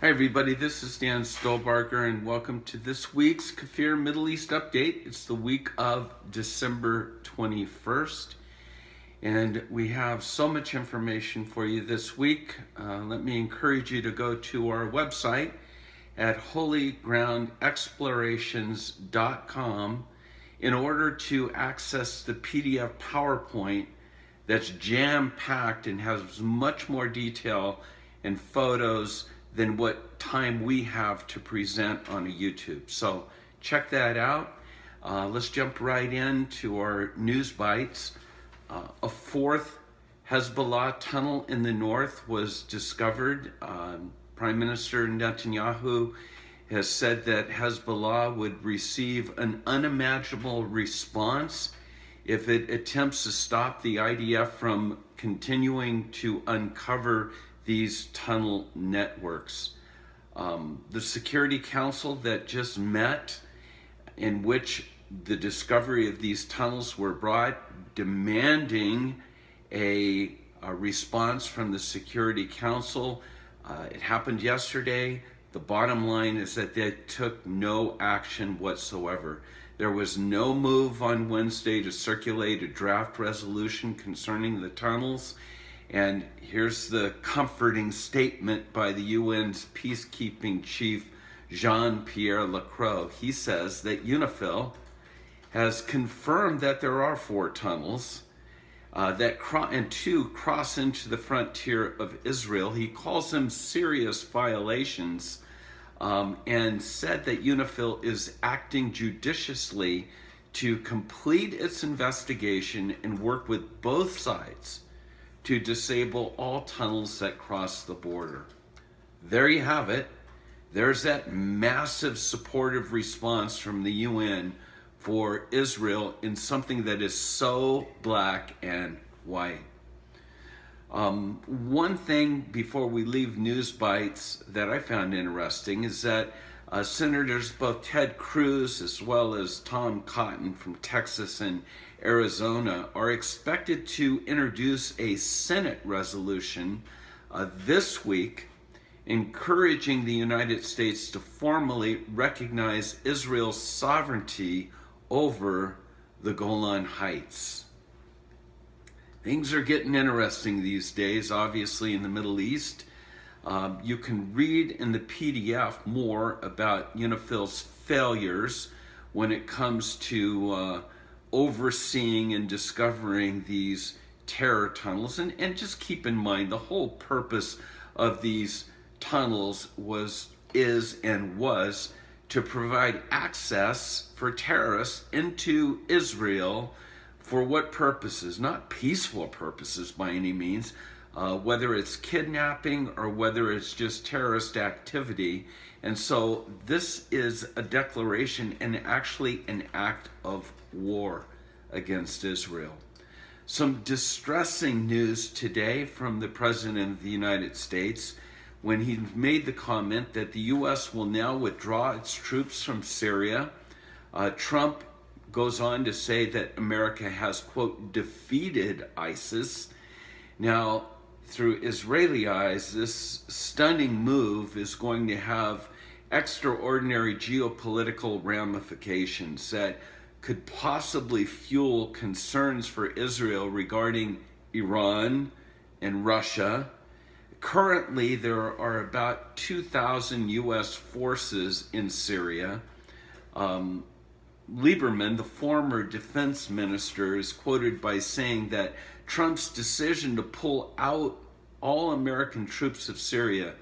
Hi everybody, this is Dan Stolebarger and welcome to this week's KFIR Middle East Update. It's the week of December 21st and we have so much information for you this week. Let me encourage you to go to our website at holygroundexplorations.com in order to access the PDF PowerPoint that's jam-packed and has much more detail and photos than what time we have to present on a YouTube. So check that out. Let's jump right into our news bites. A fourth Hezbollah tunnel in the north was discovered. Prime Minister Netanyahu has said that Hezbollah would receive an unimaginable response if it attempts to stop the IDF from continuing to uncover these tunnel networks. The Security Council that just met, in which the discovery of these tunnels were brought, demanding a response from the Security Council. It happened yesterday. The bottom line is that they took no action whatsoever. There was no move on Wednesday to circulate a draft resolution concerning the tunnels. And here's the comforting statement by the UN's peacekeeping chief, Jean-Pierre Lacroix. He says that UNIFIL has confirmed that there are 4 tunnels and 2 cross into the frontier of Israel. He calls them serious violations and said that UNIFIL is acting judiciously to complete its investigation and work with both sides to disable all tunnels that cross the border. There you have it. There's that massive supportive response from the UN for Israel in something that is so black and white. One thing before we leave news bites that I found interesting is that Senators both Ted Cruz as well as Tom Cotton from Texas and Arizona are expected to introduce a Senate resolution this week encouraging the United States to formally recognize Israel's sovereignty over the Golan Heights. Things are getting interesting these days, obviously, in the Middle East. You can read in the PDF more about UNIFIL's failures when it comes to overseeing and discovering these terror tunnels. And just keep in mind, the whole purpose of these tunnels was to provide access for terrorists into Israel. For what purposes? Not peaceful purposes by any means, whether it's kidnapping or whether it's just terrorist activity. And so this is a declaration and actually an act of war against Israel. Some distressing news today from the President of the United States when he made the comment that the U.S. will now withdraw its troops from Syria. Trump goes on to say that America has, quote, defeated ISIS. Now, through Israeli eyes, this stunning move is going to have extraordinary geopolitical ramifications that could possibly fuel concerns for Israel regarding Iran and Russia. Currently, there are about 2,000 U.S. forces in Syria. Lieberman, the former defense minister, is quoted by saying that Trump's decision to pull out all American troops of Syria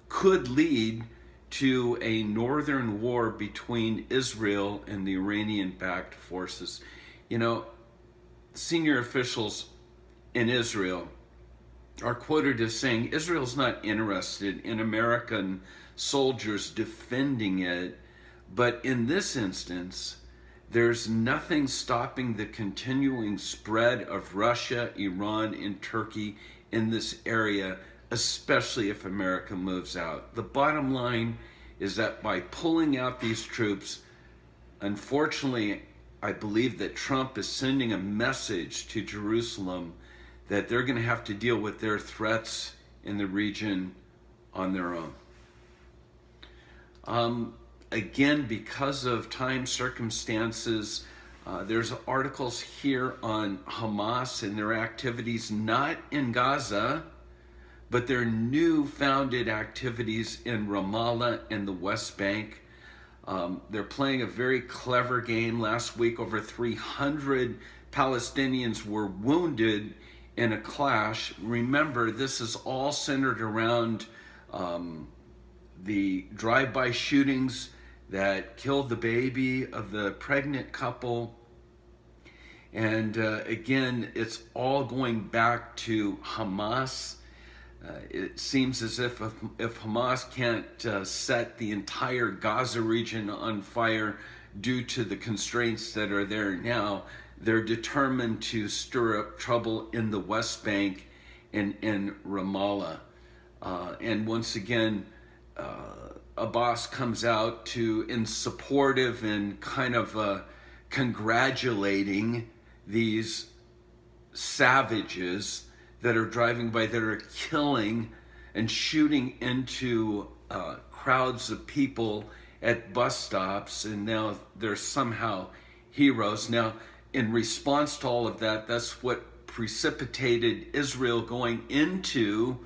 could lead to a northern war between Israel and the Iranian-backed forces. You know, senior officials in Israel are quoted as saying Israel's not interested in American soldiers defending it, but in this instance, there's nothing stopping the continuing spread of Russia, Iran, and Turkey in this area, especially if America moves out. The bottom line is that by pulling out these troops, unfortunately, I believe that Trump is sending a message to Jerusalem that they're going to have to deal with their threats in the region on their own. Again, because of time circumstances, there's articles here on Hamas and their activities not in Gaza, but their new founded activities in Ramallah and the West Bank. They're playing a very clever game. Last week, over 300 Palestinians were wounded in a clash. Remember, this is all centered around the drive-by shootings that killed the baby of the pregnant couple. And again, it's all going back to Hamas. It seems as if Hamas can't set the entire Gaza region on fire due to the constraints that are there now, they're determined to stir up trouble in the West Bank and in Ramallah. And once again, Abbas comes out in supportive and kind of congratulating these savages that are driving by, that are killing and shooting into crowds of people at bus stops, and now they're somehow heroes. Now, in response to all of that, that's what precipitated Israel going into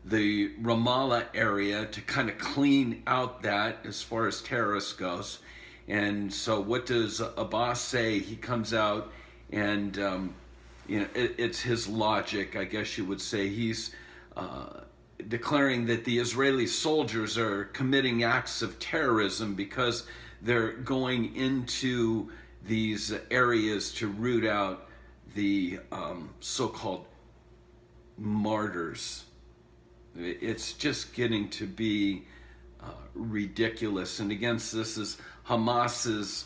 the Ramallah area to kind of clean out that as far as terrorists goes. And so what does Abbas say? He comes out and it's his logic, I guess you would say. He's declaring that the Israeli soldiers are committing acts of terrorism because they're going into these areas to root out the so-called martyrs. It's just getting to be ridiculous. And again, this is Hamas's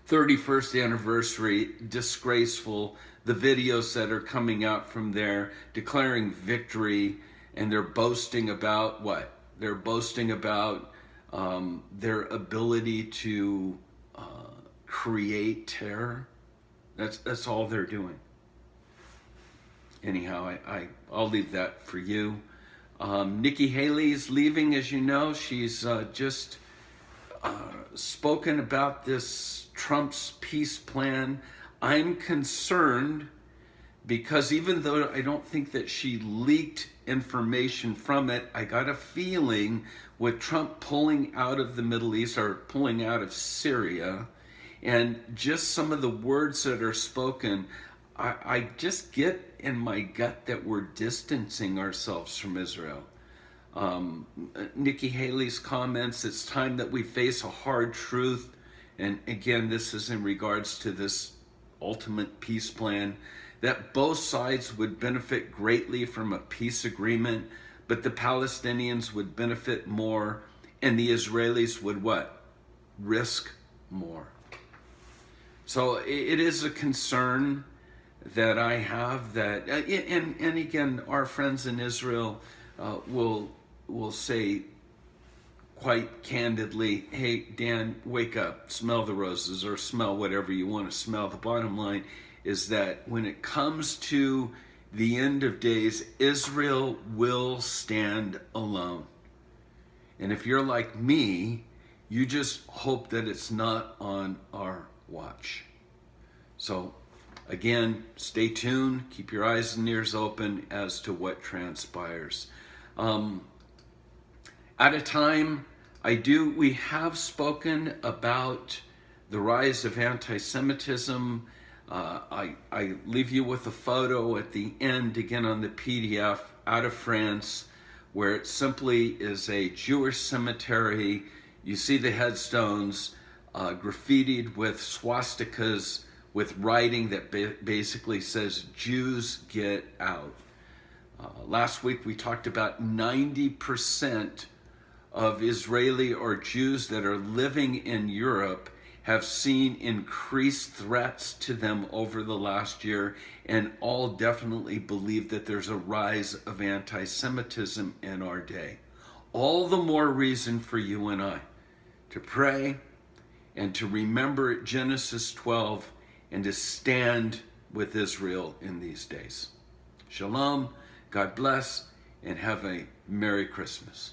31st anniversary, disgraceful. The videos that are coming out from there declaring victory, and they're boasting about what? They're boasting about their ability to create terror. That's all they're doing. Anyhow, I'll leave that for you. Nikki Haley's leaving, as you know. She's just spoken about this Trump's peace plan. I'm concerned because even though I don't think that she leaked information from it, I got a feeling with Trump pulling out of the Middle East, or pulling out of Syria, and just some of the words that are spoken, I just get in my gut that we're distancing ourselves from Israel. Nikki Haley's comments, it's time that we face a hard truth. And again, this is in regards to this ultimate peace plan, that both sides would benefit greatly from a peace agreement, but the Palestinians would benefit more, and the Israelis would what? Risk more. So it is a concern that I have, that, and again, our friends in Israel will say quite candidly, hey, Dan, wake up, smell the roses, or smell whatever you want to smell. The bottom line is that when it comes to the end of days, Israel will stand alone. And if you're like me, you just hope that it's not on our watch. So again, stay tuned, keep your eyes and ears open as to what transpires. At a time, we have spoken about the rise of anti-Semitism. I leave you with a photo at the end, again on the PDF, out of France, where it simply is a Jewish cemetery. You see the headstones graffitied with swastikas, with writing that basically says, Jews get out. Last week we talked about 90% of Israeli or Jews that are living in Europe have seen increased threats to them over the last year, and all definitely believe that there's a rise of anti-Semitism in our day. All the more reason for you and I to pray and to remember Genesis 12 and to stand with Israel in these days. Shalom, God bless, and have a Merry Christmas.